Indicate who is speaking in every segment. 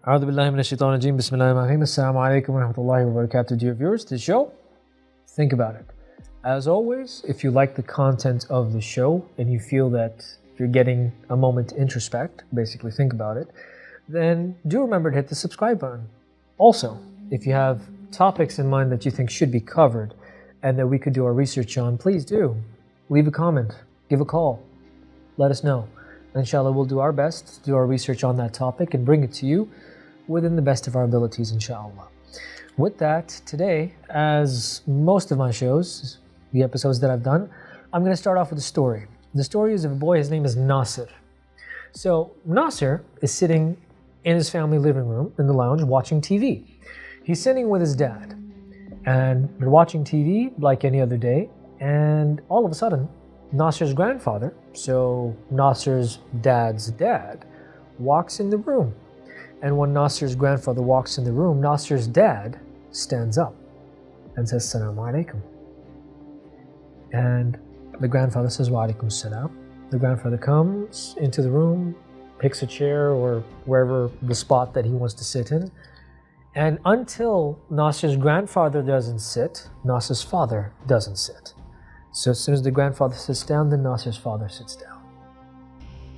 Speaker 1: A'udhu billahi minash shaitanir rajeem. Bismillahirrahmanirrahim. Assalamu alaikum wa rahmatullahi wa barakatuh. Dear viewers, this show, think about it. As always, if you like the content of the show and you feel that you're getting a moment to introspect, basically think about it, then do remember to hit the subscribe button. Also, if you have topics in mind that you think should be covered and that we could do our research on, please do. Leave a comment, give a call, let us know. Inshallah, we'll do our best to do our research on that topic and bring it to you within the best of our abilities, inshallah. With that, today, as most of my shows, the episodes that I've done, I'm going to start off with a story. The story is of a boy, his name is Nasir. So, Nasir is sitting in his family living room, in the lounge, watching TV. He's sitting with his dad, and they're watching TV like any other day, and all of a sudden, Nasir's grandfather, so Nasir's dad's dad, walks in the room. And when Nasir's grandfather walks in the room, Nasir's dad stands up and says, Assalamu alaikum. And the grandfather says, Wa alaikum salam. The grandfather comes into the room, picks a chair or wherever the spot that he wants to sit in. And until Nasir's grandfather doesn't sit, Nasir's father doesn't sit. So as soon as the grandfather sits down, then Nasir's father sits down.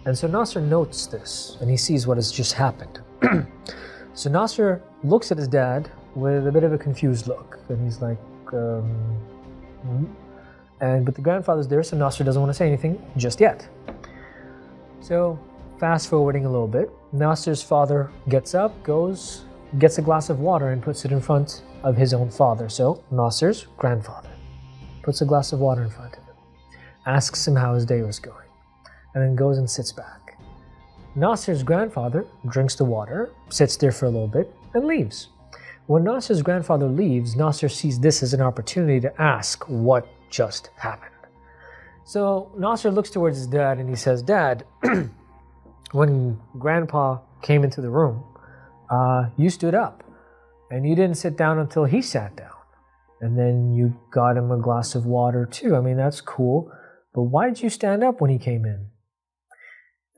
Speaker 1: And so Nasir notes this, and he sees what has just happened. So Nasir looks at his dad with a bit of a confused look, and he's like, but the grandfather's there, so Nasir doesn't want to say anything just yet. So fast forwarding a little bit, Nasir's father gets up, goes, gets a glass of water and puts it in front of his own father. So Nasir's grandfather puts a glass of water in front of him, asks him how his day was going, and then goes and sits back. Nasir's grandfather drinks the water, sits there for a little bit, and leaves. When Nasir's grandfather leaves, Nasir sees this as an opportunity to ask what just happened. So Nasir looks towards his dad and he says, Dad, when Grandpa came into the room, you stood up and you didn't sit down until he sat down. And then you got him a glass of water too. I mean, that's cool. But why did you stand up when he came in?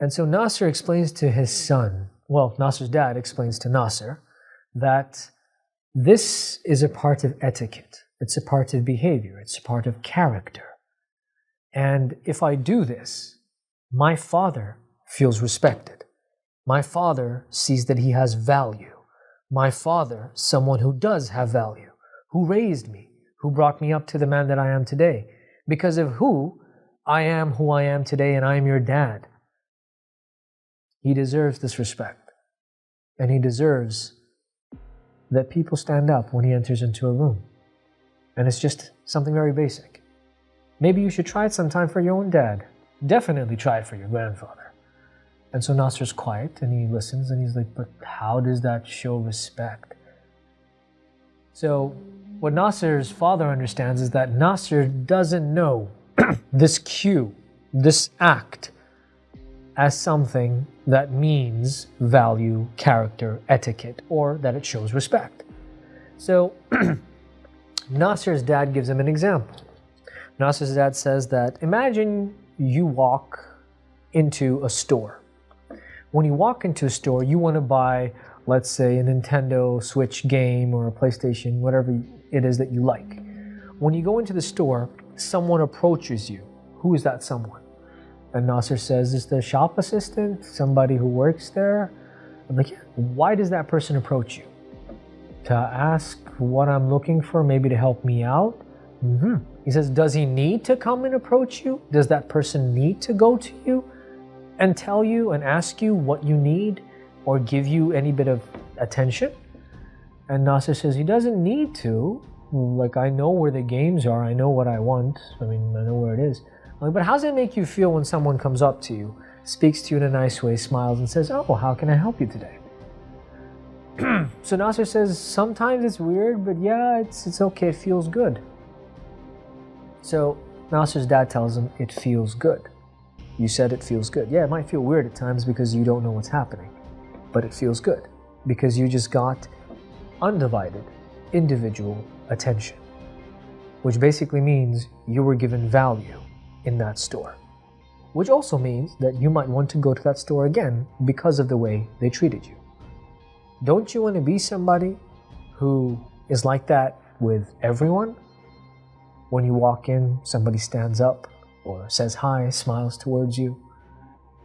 Speaker 1: And so Nasir explains to his son, well, Nasir's dad explains to Nasir that this is a part of etiquette. It's a part of behavior. It's a part of character. And if I do this, my father feels respected. My father sees that he has value. My father, someone who does have value, who raised me, who brought me up to the man that I am today. Because of who I am today, and I am your dad. He deserves this respect. And he deserves that people stand up when he enters into a room. And it's just something very basic. Maybe you should try it sometime for your own dad. Definitely try it for your grandfather. And so Nasir's quiet and he listens and he's like, but how does that show respect? So what Nasir's father understands is that Nasir doesn't know this cue, this act, as something that means value, character, etiquette, or that it shows respect. So Nasir's dad gives him an example. Nasir's dad says that imagine you walk into a store. When you walk into a store, you want to buy, let's say, a Nintendo Switch game or a PlayStation, whatever it is that you like. When you go into the store, someone approaches you. Who is that someone? And Nasir says, it's the shop assistant, somebody who works there. I'm like, yeah. Why does that person approach you? To ask what I'm looking for, maybe to help me out? He says, does he need to come and approach you? Does that person need to go to you and tell you and ask you what you need or give you any bit of attention? And Nasir says, he doesn't need to. Like, I know where the games are. I know what I want. I mean, I know where it is. I'm like, but how does it make you feel when someone comes up to you, speaks to you in a nice way, smiles and says, oh, how can I help you today? So Nasir says, sometimes it's weird, but yeah, it's okay. It feels good. So Nasir's dad tells him, it feels good. You said it feels good. Yeah, it might feel weird at times because you don't know what's happening, but it feels good because you just got undivided, individual attention, which basically means you were given value in that store, which also means that you might want to go to that store again because of the way they treated you. Don't you want to be somebody who is like that with everyone? When you walk in, somebody stands up or says hi, smiles towards you,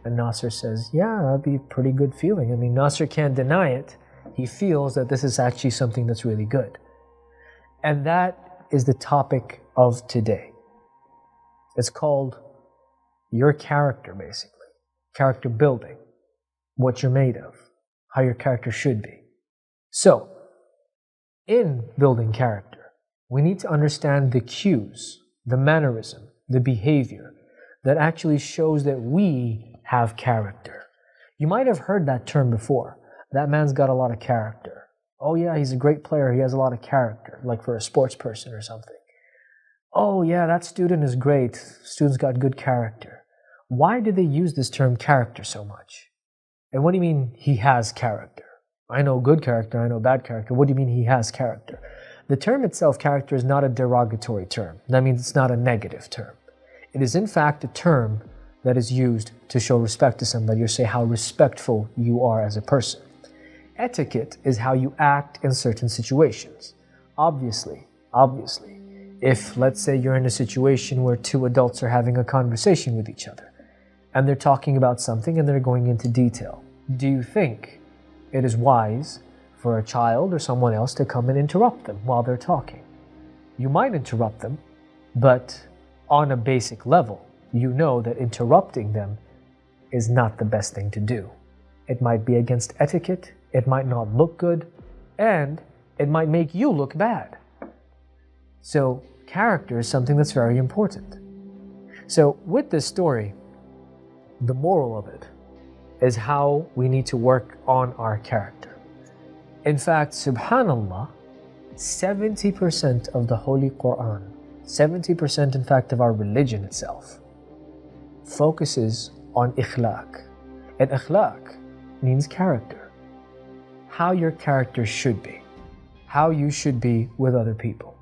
Speaker 1: and Nasser says, yeah, that'd be a pretty good feeling. I mean, Nasser can't deny it. He feels that this is actually something that's really good. And that is the topic of today. It's called your character, basically. Character building. What you're made of. How your character should be. So, in building character, we need to understand the cues, the mannerism, the behavior that actually shows that we have character. You might have heard that term before. That man's got a lot of character. Oh yeah, he's a great player, he has a lot of character, like for a sports person or something. Oh yeah, that student is great, student's got good character. Why do they use this term character so much? And what do you mean he has character? I know good character, I know bad character. What do you mean he has character? The term itself, character, is not a derogatory term. That means it's not a negative term. It is in fact a term that is used to show respect to somebody or say how respectful you are as a person. Etiquette is how you act in certain situations. Obviously, if let's say you're in a situation where two adults are having a conversation with each other and they're talking about something and they're going into detail, do you think it is wise for a child or someone else to come and interrupt them while they're talking? You might interrupt them, but on a basic level, you know that interrupting them is not the best thing to do. It might be against etiquette, it might not look good, and it might make you look bad. So character is something that's very important. So with this story, the moral of it is how we need to work on our character. In fact, subhanallah, 70% of the Holy Quran, 70% in fact of our religion itself, focuses on ikhlaq. And ikhlaq means character. How your character should be. How you should be with other people.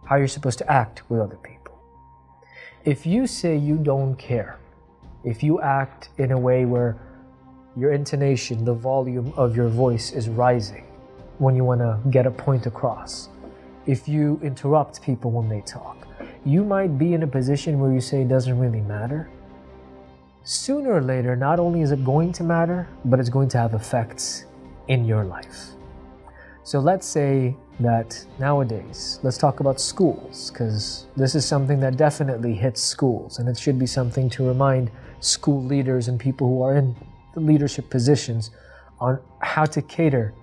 Speaker 1: How you're supposed to act with other people. If you say you don't care, if you act in a way where your intonation, the volume of your voice is rising when you want to get a point across, if you interrupt people when they talk, you might be in a position where you say it doesn't really matter. Sooner or later, not only is it going to matter, but it's going to have effects in your life. So let's say that nowadays, let's talk about schools, because this is something that definitely hits schools, and it should be something to remind school leaders and people who are in the leadership positions on how to cater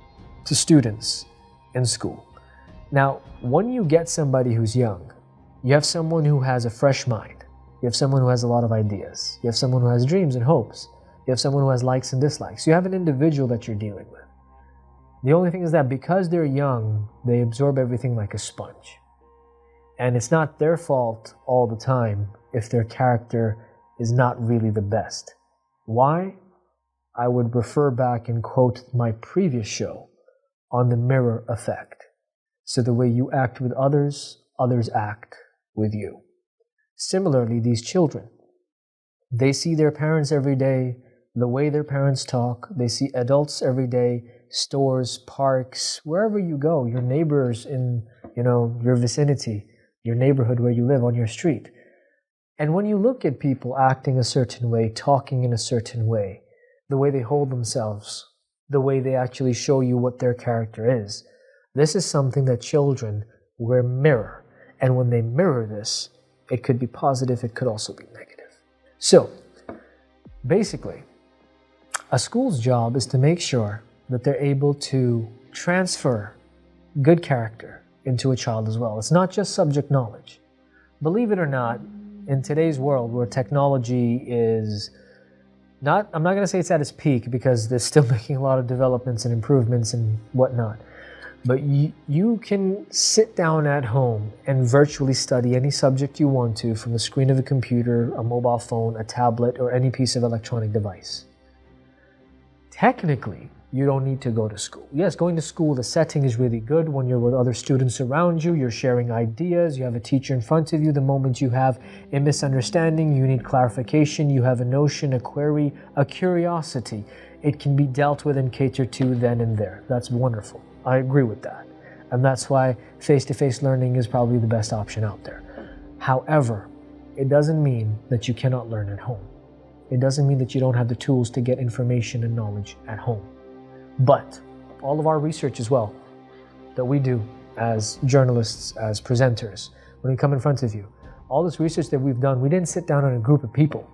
Speaker 1: to students in school. Now, when you get somebody who's young, you have someone who has a fresh mind, you have someone who has a lot of ideas, you have someone who has dreams and hopes, you have someone who has likes and dislikes, you have an individual that you're dealing with. The only thing is that because they're young, they absorb everything like a sponge. And it's not their fault all the time if their character is not really the best. Why? I would refer back and quote my previous show on the mirror effect. So the way you act with others, others act with you. Similarly, these children, they see their parents every day, the way their parents talk, they see adults every day, stores, parks, wherever you go, your neighbors in, your vicinity, your neighborhood where you live, on your street. And when you look at people acting a certain way, talking in a certain way, the way they hold themselves, the way they actually show you what their character is, this is something that children will mirror. And when they mirror this, it could be positive, it could also be negative. So, basically, a school's job is to make sure that they're able to transfer good character into a child as well. It's not just subject knowledge. Believe it or not, in today's world where technology is not, I'm not going to say it's at its peak because they're still making a lot of developments and improvements and whatnot, but you can sit down at home and virtually study any subject you want to from the screen of a computer, a mobile phone, a tablet, or any piece of electronic device. Technically, you don't need to go to school. Yes, going to school, the setting is really good when you're with other students around you, you're sharing ideas, you have a teacher in front of you. The moment you have a misunderstanding, you need clarification, you have a notion, a query, a curiosity. it can be dealt with and catered to then and there. That's wonderful. I agree with that. And that's why face-to-face learning is probably the best option out there. However, it doesn't mean that you cannot learn at home. It doesn't mean that you don't have the tools to get information and knowledge at home. But all of our research as well that we do as journalists, as presenters, when we come in front of you, all this research that we've done, we didn't sit down on a group of people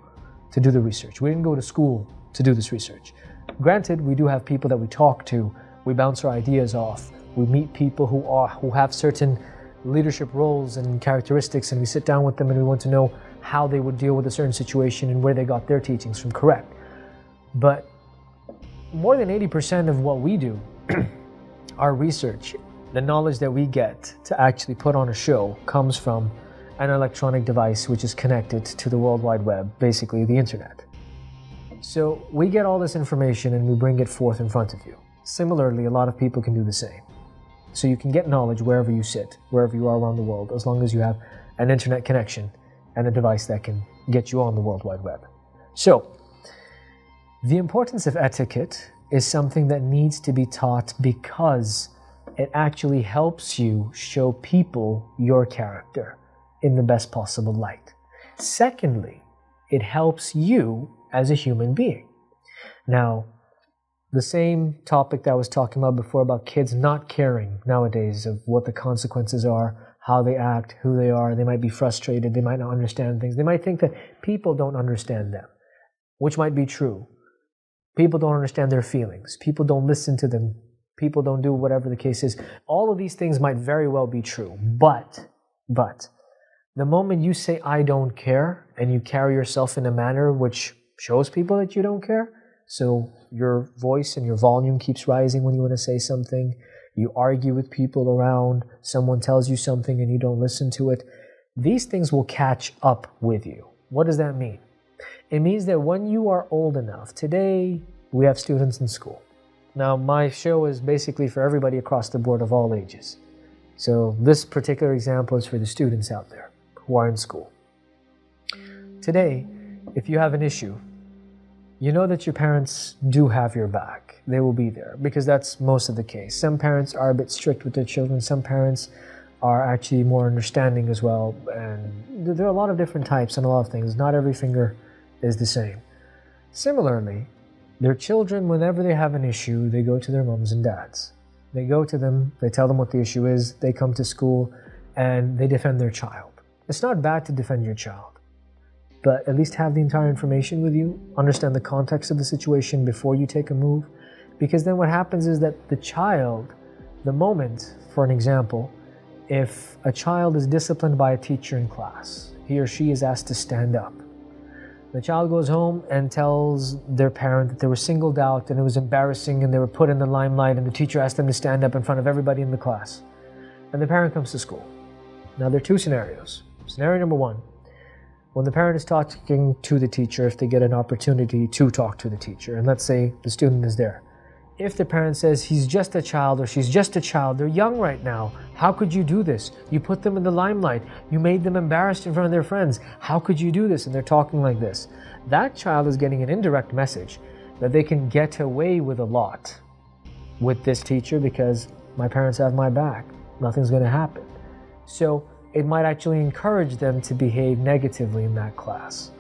Speaker 1: to do the research. We didn't go to school to do this research. Granted, we do have people that we talk to, we bounce our ideas off, we meet people who have certain leadership roles and characteristics, and we sit down with them and we want to know how they would deal with a certain situation and where they got their teachings from. Correct. But more than 80% of what we do, our research, the knowledge that we get to actually put on a show, comes from an electronic device which is connected to the World Wide Web, basically the internet. So we get all this information and we bring it forth in front of you. Similarly, a lot of people can do the same. So you can get knowledge wherever you sit, wherever you are around the world, as long as you have an internet connection and a device that can get you on the World Wide Web. So, the importance of etiquette is something that needs to be taught because it actually helps you show people your character in the best possible light. Secondly, it helps you as a human being. Now, the same topic that I was talking about before about kids not caring nowadays of what the consequences are, how they act, who they are. They might be frustrated. They might not understand things. They might think that people don't understand them, which might be true. People don't understand their feelings. People don't listen to them. People don't do whatever the case is. All of these things might very well be true. But, the moment you say, I don't care, and you carry yourself in a manner which shows people that you don't care, so your voice and your volume keeps rising when you want to say something. You argue with people around. Someone tells you something and you don't listen to it. These things will catch up with you. What does that mean? It means that when you are old enough, today we have students in school. Now my show is basically for everybody across the board of all ages. So this particular example is for the students out there who are in school. Today, if you have an issue, you know that your parents do have your back. They will be there because that's most of the case. Some parents are a bit strict with their children. Some parents are actually more understanding as well. And there are a lot of different types and a lot of things. Not every finger is the same. Similarly, their children, whenever they have an issue, they go to their moms and dads. They go to them, they tell them what the issue is, they come to school, and they defend their child. It's not bad to defend your child, but at least have the entire information with you, understand the context of the situation before you take a move, because then what happens is that the child, the moment, for an example, if a child is disciplined by a teacher in class, he or she is asked to stand up. The child goes home and tells their parent that they were singled out and it was embarrassing and they were put in the limelight and the teacher asked them to stand up in front of everybody in the class. And the parent comes to school. Now there are two scenarios. Scenario number one, when the parent is talking to the teacher, if they get an opportunity to talk to the teacher, and let's say the student is there. If the parent says, he's just a child or she's just a child, they're young right now, how could you do this? You put them in the limelight, you made them embarrassed in front of their friends, how could you do this? And they're talking like this. That child is getting an indirect message that they can get away with a lot with this teacher because my parents have my back, nothing's going to happen. So it might actually encourage them to behave negatively in that class.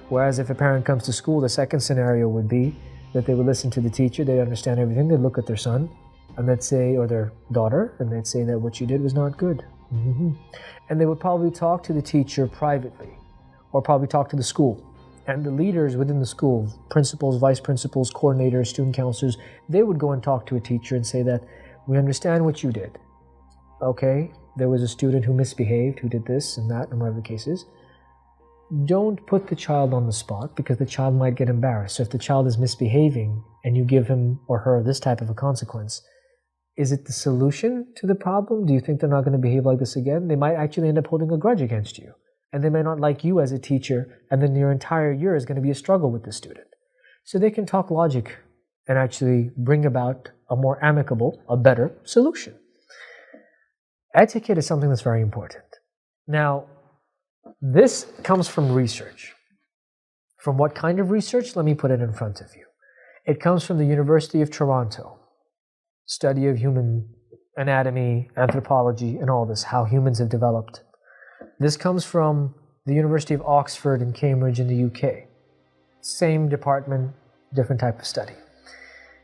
Speaker 1: Whereas if a parent comes to school, the second scenario would be that they would listen to the teacher, they'd understand everything, they'd look at their son, and they'd say, or their daughter, and they'd say that what you did was not good. And they would probably talk to the teacher privately, or probably talk to the school. And the leaders within the school, principals, vice principals, coordinators, student counselors, they would go and talk to a teacher and say that, we understand what you did. Okay, there was a student who misbehaved, who did this and that, and whatever the case is. Don't put the child on the spot because the child might get embarrassed. So if the child is misbehaving and you give him or her this type of a consequence, is it the solution to the problem? Do you think they're not going to behave like this again? They might actually end up holding a grudge against you. And they may not like you as a teacher, and then your entire year is going to be a struggle with the student. So they can talk logic and actually bring about a more amicable, a better solution. Etiquette is something that's very important. Now, this comes from research. From what kind of research? Let me put it in front of you. It comes from the University of Toronto. Study of human anatomy, anthropology, and all this, how humans have developed. This comes from the University of Oxford and Cambridge in the UK. Same department, different type of study.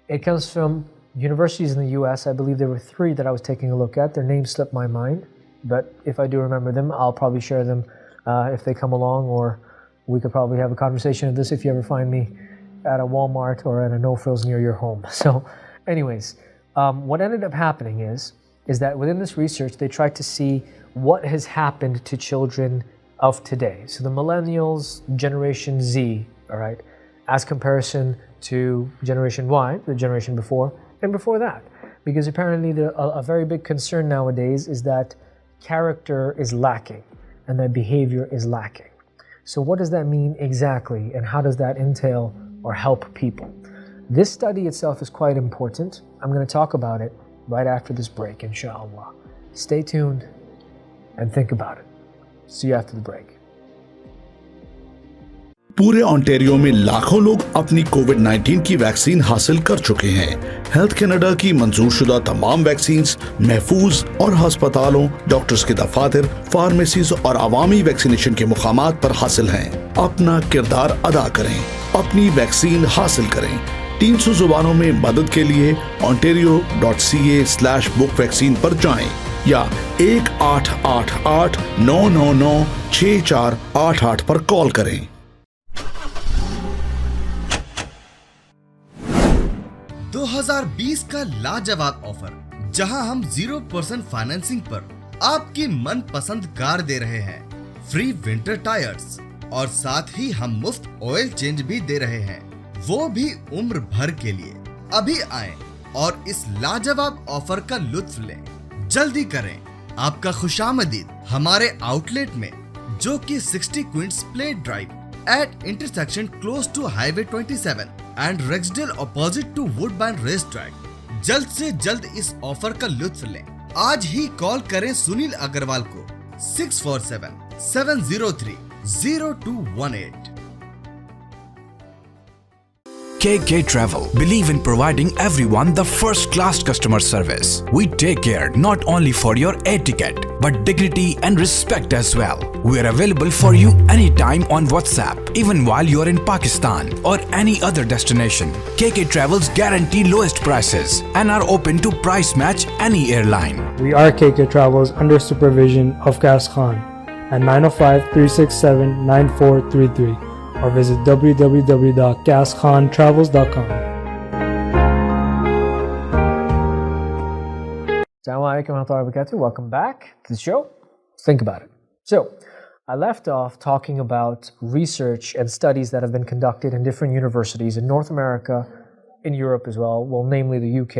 Speaker 1: It comes from universities in the US. I believe there were 3 that I was taking a look at. Their names slipped my mind, but if I do remember them, I'll probably share them if they come along, or we could probably have a conversation of this if you ever find me at a Walmart or at a No Frills near your home. So anyways, what ended up happening is that within this research, they tried to see what has happened to children of today. So the millennials, Generation Z, all right, as comparison to Generation Y, the generation before, and before that. Because apparently a very big concern nowadays is that character is lacking and that behavior is lacking. So what does that mean exactly, and how does that entail or help people? This study itself is quite important. I'm going to talk about it right after this break, inshallah. Stay tuned and think about it. See you after the break.
Speaker 2: पूरे Ontario में लाखों लोग अपनी कोविड-19 की vaccine हासिल कर चुके हैं। हेल्थ कनाडा की मंजूरशुदा तमाम वैक्सीन्स महफूज और अस्पतालों, डॉक्टर्स के दफातर, फार्मेसीज और अवामी वैक्सीनेशन के मुकामात पर हासिल हैं। अपना किरदार अदा करें, अपनी वैक्सीन हासिल करें। 300 जुबानों में मदद के लिए ontario.ca/book वैक्सीन पर जाएं या 1888-999-6488 पर कॉल करें।
Speaker 3: 2020 का लाजवाब ऑफर, जहां हम 0% फाइनेंसिंग पर आपकी मनपसंद कार दे रहे हैं, फ्री विंटर टायर्स, और साथ ही हम मुफ्त ऑयल चेंज भी दे रहे हैं, वो भी उम्र भर के लिए। अभी आएं और इस लाजवाब ऑफर का लुत्फ लें। जल्दी करें, आपका खुशामदीद हमारे आउटलेट में, जो कि 60 Queens Plate Drive at intersection close to Highway 27 and Rexdale opposite to Woodbine Racetrack। जल्द से जल्द इस ऑफर का लुत्फ लें। आज ही कॉल करें सुनील अग्रवाल को 647-703-0218।
Speaker 4: KK Travel believe in providing everyone the first-class customer service. We take care not only for your air ticket, but dignity and respect as well. We are available for you anytime on WhatsApp, even while you are in Pakistan or any other destination. KK Travels guarantee lowest prices and are open to price match any airline.
Speaker 5: We are KK Travels under supervision of Gas Khan at 905-367-9433 or visit www.gaskhan.travels.com.
Speaker 1: Assalamu alaikum wa rahmatullahi wa barakatuh. Welcome back to the show. Think about it. So, I left off talking about research and studies that have been conducted in different universities in North America, in Europe as well, namely the UK.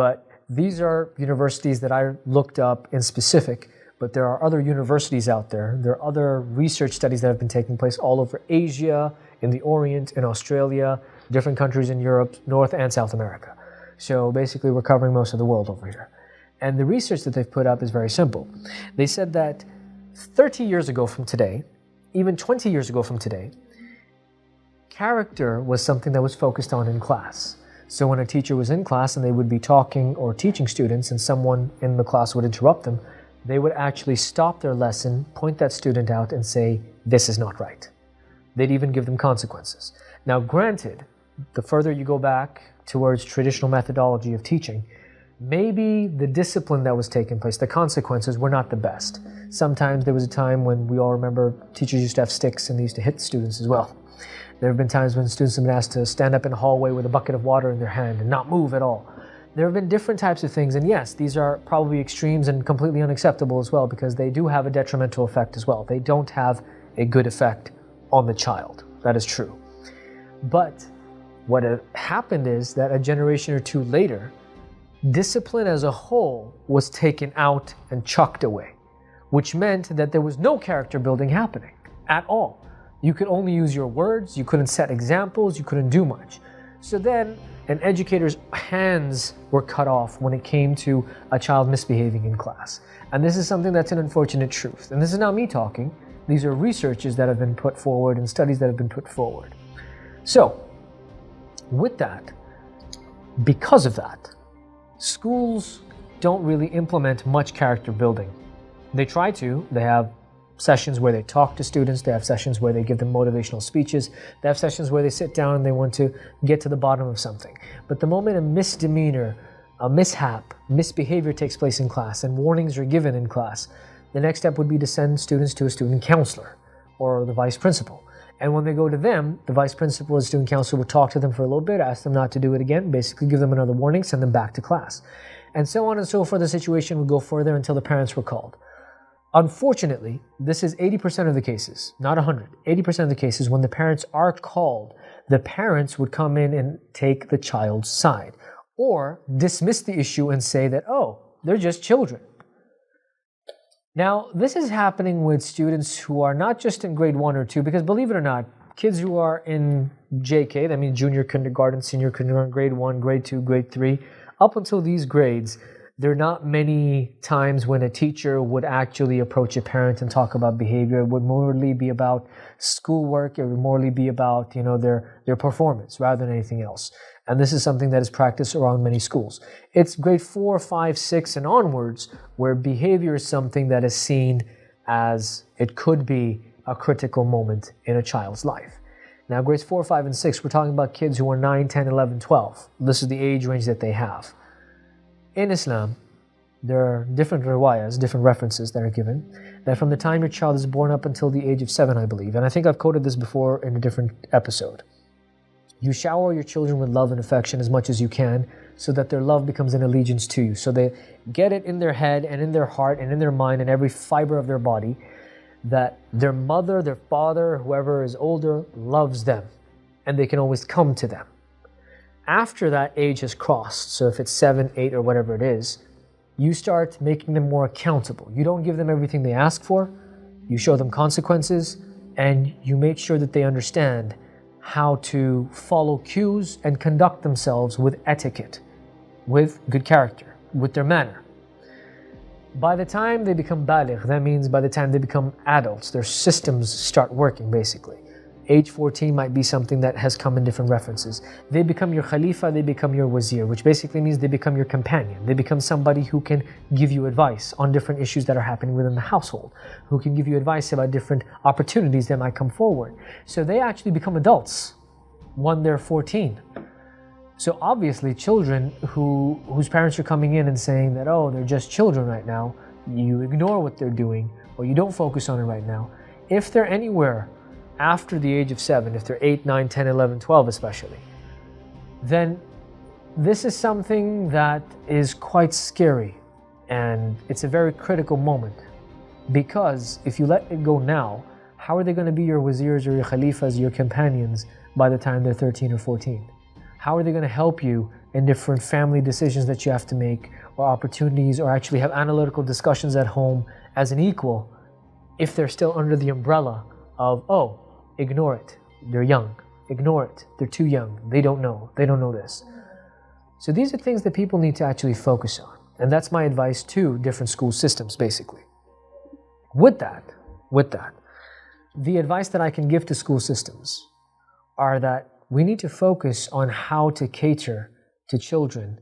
Speaker 1: But these are universities that I looked up in specific, but there are other universities out there. There are other research studies that have been taking place all over Asia, in the Orient, in Australia, different countries in Europe, North and South America. So basically we're covering most of the world over here. And the research that they've put up is very simple. They said that 30 years ago from today, even 20 years ago from today, character was something that was focused on in class. So when a teacher was in class and they would be talking or teaching students and someone in the class would interrupt them, they would actually stop their lesson, point that student out and say, this is not right. They'd even give them consequences. Now granted, the further you go back towards traditional methodology of teaching, maybe the discipline that was taking place, the consequences were not the best. Sometimes there was a time when we all remember teachers used to have sticks and they used to hit students as well. There have been times when students have been asked to stand up in a hallway with a bucket of water in their hand and not move at all. There have been different types of things, and yes, these are probably extremes and completely unacceptable as well, because they do have a detrimental effect as well. They don't have a good effect on the child. That is true. But what happened is that a generation or two later, discipline as a whole was taken out and chucked away, which meant that there was no character building happening at all. You could only use your words, you couldn't set examples, you couldn't do much. So then an educator's hands were cut off when it came to a child misbehaving in class. And this is something that's an unfortunate truth. And this is not me talking. These are researches that have been put forward and studies that have been put forward. So, With that, because of that, schools don't really implement much character building. They try to. They have sessions where they talk to students. They have sessions where they give them motivational speeches. They have sessions where they sit down and they want to get to the bottom of something. But the moment a misdemeanor, a mishap, misbehavior takes place in class and warnings are given in class, the next step would be to send students to a student counselor or the vice principal. And when they go to them, the vice principal or the student counselor would talk to them for a little bit, ask them not to do it again, basically give them another warning, send them back to class. And so on and so forth. The situation would go further until the parents were called. Unfortunately, this is 80% of the cases, not 100. 80% of the cases when the parents are called, the parents would come in and take the child's side or dismiss the issue and say that, oh, they're just children. Now, this is happening with students who are not just in grade 1 or 2, because believe it or not, kids who are in JK, that means junior kindergarten, senior kindergarten, grade 1, grade 2, grade 3, up until these grades, there are not many times when a teacher would actually approach a parent and talk about behavior. It would morally be about schoolwork. It would morally be about, their performance rather than anything else. And this is something that is practiced around many schools. It's grade 4, 5, 6, and onwards where behavior is something that is seen as it could be a critical moment in a child's life. Now, grades 4, 5, and 6, we're talking about kids who are 9, 10, 11, 12. This is the age range that they have. In Islam, there are different riwayas, different references that are given, that from the time your child is born up until the age of 7, I believe, and I think I've quoted this before in a different episode, you shower your children with love and affection as much as you can so that their love becomes an allegiance to you. So they get it in their head and in their heart and in their mind and every fiber of their body that their mother, their father, whoever is older, loves them and they can always come to them. After that age has crossed, so if it's 7, 8, or whatever it is, you start making them more accountable. You don't give them everything they ask for, you show them consequences, and you make sure that they understand how to follow cues and conduct themselves with etiquette, with good character, with their manner. By the time they become baligh, that means by the time they become adults, their systems start working basically. Age 14 might be something that has come in different references. They become your khalifa, they become your wazir, which basically means they become your companion. They become somebody who can give you advice on different issues that are happening within the household, who can give you advice about different opportunities that might come forward. So they actually become adults when they're 14. So obviously children whose parents are coming in and saying that, oh, they're just children right now, you ignore what they're doing or you don't focus on it right now. If they're anywhere after the age of 7, if they're 8, 9, 10, 11, 12 especially, then this is something that is quite scary and it's a very critical moment, because if you let it go now, how are they going to be your wazirs or your khalifas, your companions by the time they're 13 or 14? How are they going to help you in different family decisions that you have to make, or opportunities, or actually have analytical discussions at home as an equal if they're still under the umbrella of, oh, ignore it, they're young, ignore it, they're too young, they don't know this. So these are things that people need to actually focus on, and that's my advice to different school systems basically. With that, the advice that I can give to school systems are that we need to focus on how to cater to children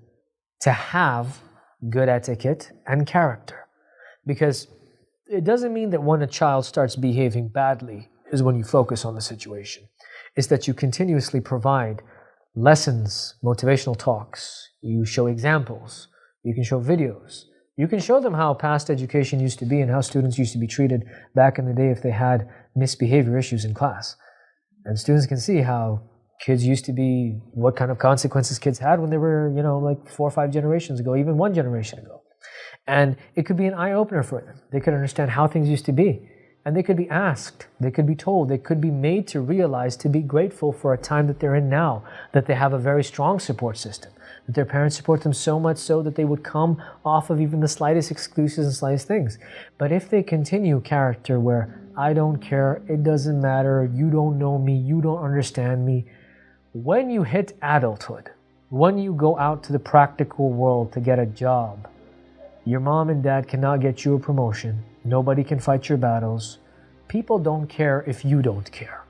Speaker 1: to have good etiquette and character, because it doesn't mean that when a child starts behaving badly is when you focus on the situation. It's that you continuously provide lessons, motivational talks, you show examples, you can show videos, you can show them how past education used to be and how students used to be treated back in the day if they had misbehavior issues in class. And students can see how kids used to be, what kind of consequences kids had when they were, like 4 or 5 generations ago, even 1 generation ago. And it could be an eye-opener for them. They could understand how things used to be. And they could be asked, they could be told, they could be made to realize, to be grateful for a time that they're in now, that they have a very strong support system, that their parents support them so much so that they would come off of even the slightest excuses and slightest things. But if they continue character where, I don't care, it doesn't matter, you don't know me, you don't understand me, when you hit adulthood, when you go out to the practical world to get a job, your mom and dad cannot get you a promotion. Nobody can fight your battles. People don't care if you don't care.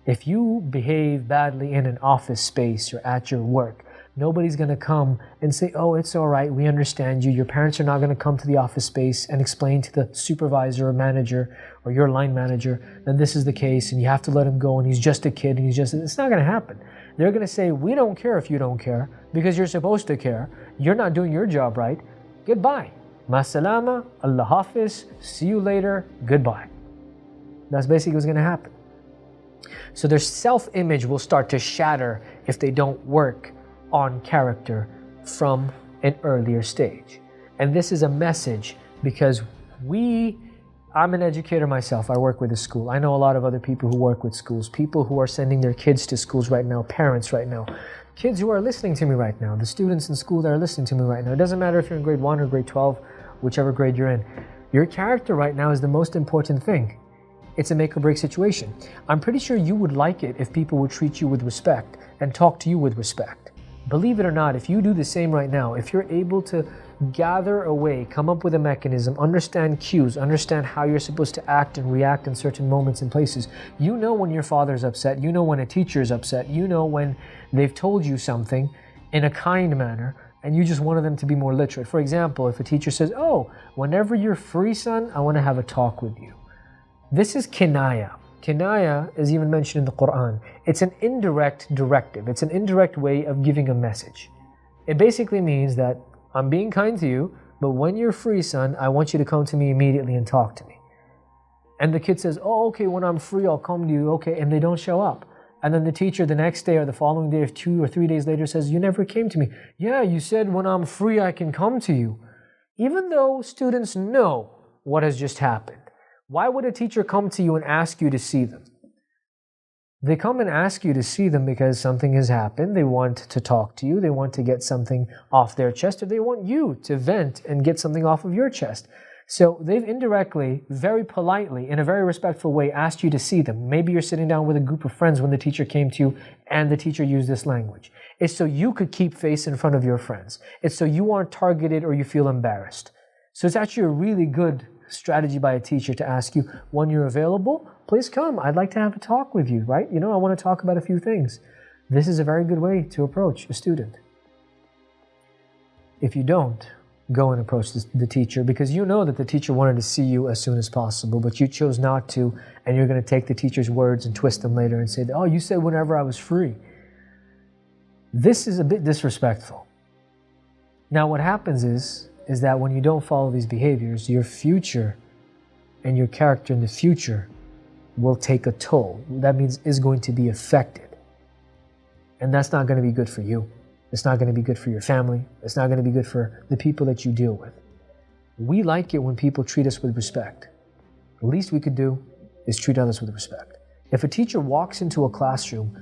Speaker 1: If you behave badly in an office space or at your work, nobody's going to come and say, oh, it's all right, we understand you. Your parents are not going to come to the office space and explain to the supervisor or manager or your line manager that this is the case and you have to let him go and he's just a kid and it's not going to happen. They're going to say, we don't care if you don't care because you're supposed to care. You're not doing your job right. Goodbye. Ma salama, Allah hafiz, see you later, goodbye. That's basically what's going to happen. So their self-image will start to shatter if they don't work on character from an earlier stage. And this is a message because I'm an educator myself. I work with a school. I know a lot of other people who work with schools, people who are sending their kids to schools right now, parents right now, kids who are listening to me right now, the students in school that are listening to me right now. It doesn't matter if you're in grade 1 or grade 12, whichever grade you're in. Your character right now is the most important thing. It's a make or break situation. I'm pretty sure you would like it if people would treat you with respect and talk to you with respect. Believe it or not, if you do the same right now, if you're able to gather a way, come up with a mechanism, understand cues, understand how you're supposed to act and react in certain moments and places, you know when your father's upset, you know when a teacher is upset, you know when they've told you something in a kind manner and you just wanted them to be more literate. For example, if a teacher says, oh, whenever you're free, son, I want to have a talk with you. This is kinaya. Kinaya is even mentioned in the Quran. It's an indirect directive. It's an indirect way of giving a message. It basically means that I'm being kind to you, but when you're free, son, I want you to come to me immediately and talk to me. And the kid says, oh, okay, when I'm free, I'll come to you, okay, and they don't show up. And then the teacher the next day or the following day or 2 or 3 days later says, you never came to me. Yeah, you said when I'm free, I can come to you. Even though students know what has just happened. Why would a teacher come to you and ask you to see them? They come and ask you to see them because something has happened. They want to talk to you. They want to get something off their chest, or they want you to vent and get something off of your chest. So they've indirectly, very politely, in a very respectful way, asked you to see them. Maybe you're sitting down with a group of friends when the teacher came to you and the teacher used this language. It's so you could keep face in front of your friends. It's so you aren't targeted or you feel embarrassed. So it's actually a really good strategy by a teacher to ask you, when you're available, please come. I'd like to have a talk with you, right? You know, I want to talk about a few things. This is a very good way to approach a student. If you don't, go and approach the teacher because you know that the teacher wanted to see you as soon as possible, but you chose not to, and you're going to take the teacher's words and twist them later and say, oh, you said whenever I was free. This is a bit disrespectful. Now what happens is that when you don't follow these behaviors, your future and your character in the future will take a toll. That means is going to be affected. And that's not going to be good for you. It's not going to be good for your family. It's not going to be good for the people that you deal with. We like it when people treat us with respect. The least we could do is treat others with respect. If a teacher walks into a classroom,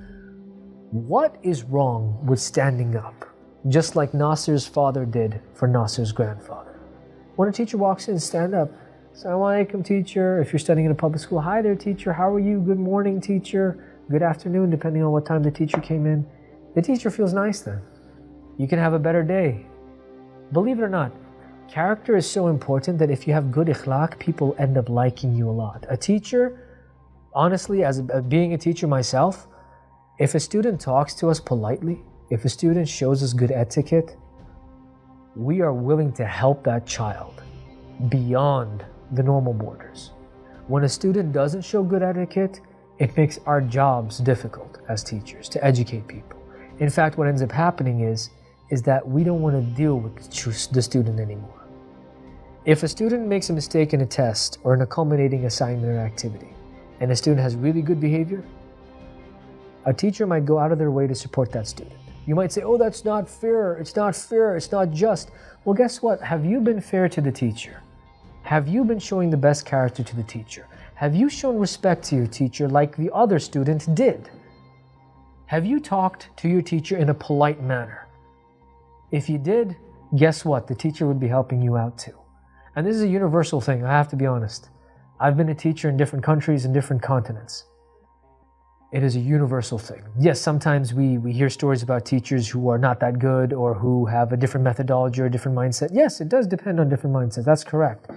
Speaker 1: what is wrong with standing up? Just like Nasser's father did for Nasser's grandfather. When a teacher walks in, stand up. Assalamu alaikum, teacher. If you're studying in a public school, hi there, teacher. How are you? Good morning, teacher. Good afternoon, depending on what time the teacher came in. The teacher feels nice then. You can have a better day. Believe it or not, character is so important that if you have good ikhlaq, people end up liking you a lot. A teacher, honestly, being a teacher myself, if a student talks to us politely, if a student shows us good etiquette, we are willing to help that child beyond the normal borders. When a student doesn't show good etiquette, it makes our jobs difficult as teachers to educate people. In fact, what ends up happening is that we don't want to deal with the student anymore. If a student makes a mistake in a test or in a culminating assignment or activity, and a student has really good behavior, a teacher might go out of their way to support that student. You might say, oh, that's not fair, it's not just. Well, guess what? Have you been fair to the teacher? Have you been showing the best character to the teacher? Have you shown respect to your teacher like the other student did? Have you talked to your teacher in a polite manner? If you did, guess what? The teacher would be helping you out too. And this is a universal thing, I have to be honest. I've been a teacher in different countries and different continents. It is a universal thing. Yes, sometimes we hear stories about teachers who are not that good or who have a different methodology or a different mindset. Yes, it does depend on different mindsets. That's correct.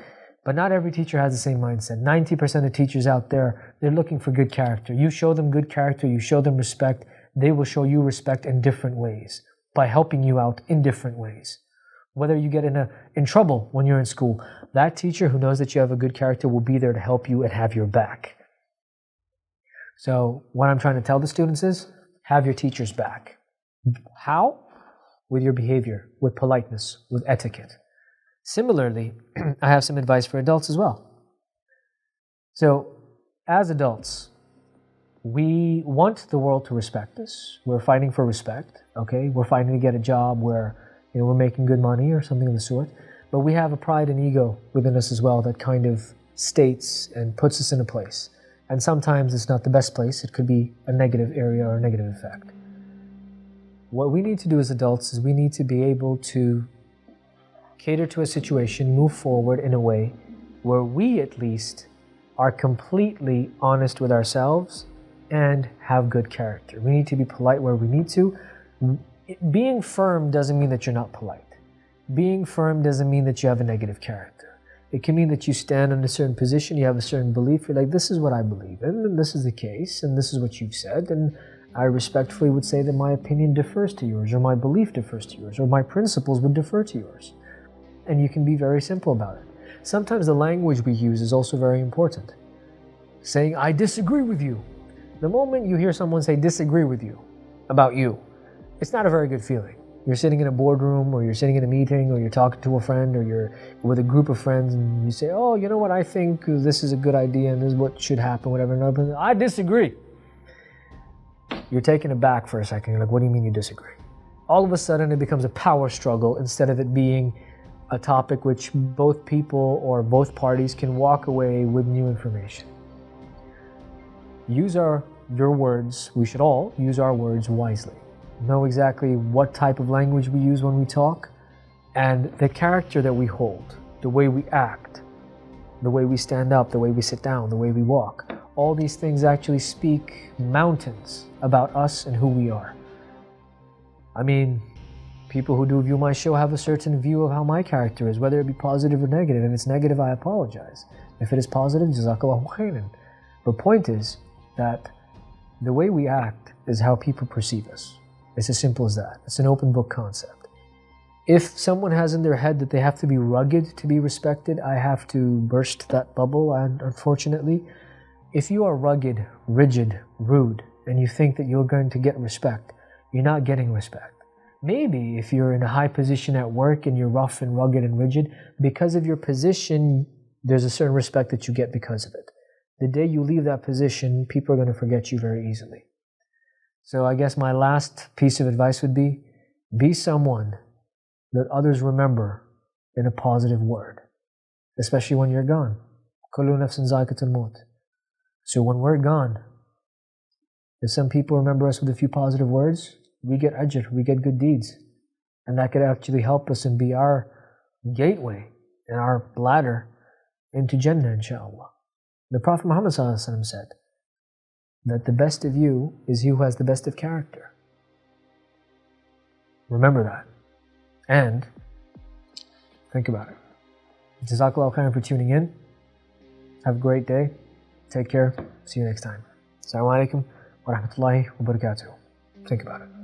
Speaker 1: But not every teacher has the same mindset. 90% of teachers out there, they're looking for good character. You show them good character, you show them respect, they will show you respect in different ways, by helping you out in different ways. Whether you get in trouble when you're in school, that teacher who knows that you have a good character will be there to help you and have your back. So what I'm trying to tell the students is, have your teacher's back. How? With your behavior, with politeness, with etiquette. Similarly, I have some advice for adults as well. So, as adults, we want the world to respect us. We're fighting for respect, okay? We're fighting to get a job where we're making good money or something of the sort. But we have a pride and ego within us as well that kind of states and puts us in a place. And sometimes it's not the best place. It could be a negative area or a negative effect. What we need to do as adults is we need to be able to cater to a situation, move forward in a way where we at least are completely honest with ourselves and have good character. We need to be polite where we need to. Being firm doesn't mean that you're not polite. Being firm doesn't mean that you have a negative character. It can mean that you stand in a certain position, you have a certain belief, you're like, this is what I believe in, and this is the case, and this is what you've said, and I respectfully would say that my opinion differs to yours, or my belief differs to yours, or my principles would defer to yours. And you can be very simple about it. Sometimes the language we use is also very important. Saying, I disagree with you. The moment you hear someone say disagree with you, about you, it's not a very good feeling. You're sitting in a boardroom, or you're sitting in a meeting, or you're talking to a friend, or you're with a group of friends, and you say, oh, you know what, I think this is a good idea, and this is what should happen, whatever. Another person, I disagree. You're taken aback for a second. You're like, what do you mean you disagree? All of a sudden, it becomes a power struggle instead of it being a topic which both people or both parties can walk away with new information. Use your words. We should all use our words wisely. Know exactly what type of language we use when we talk, and the character that we hold, the way we act, the way we stand up, the way we sit down, the way we walk. All these things actually speak mountains about us and who we are. I mean, people who do view my show have a certain view of how my character is, whether it be positive or negative. If it's negative, I apologize. If it is positive, jazakallahu khairan. The point is that the way we act is how people perceive us. It's as simple as that. It's an open book concept. If someone has in their head that they have to be rugged to be respected, I have to burst that bubble, and unfortunately, if you are rugged, rigid, rude, and you think that you're going to get respect, you're not getting respect. Maybe if you're in a high position at work and you're rough and rugged and rigid, because of your position, there's a certain respect that you get because of it. The day you leave that position, people are going to forget you very easily. So I guess my last piece of advice would be someone that others remember in a positive word, especially when you're gone. Kullu nafsin zaiqatul maut. So when we're gone, if some people remember us with a few positive words, we get ajr, we get good deeds. And that could actually help us and be our gateway and our ladder into Jannah, inshallah. The Prophet Muhammad said that the best of you is he who has the best of character. Remember that. And think about it. Jazakallahu khairan for tuning in. Have a great day. Take care. See you next time. Assalamu alaikum wa rahmatullahi wa barakatuh. Think about it.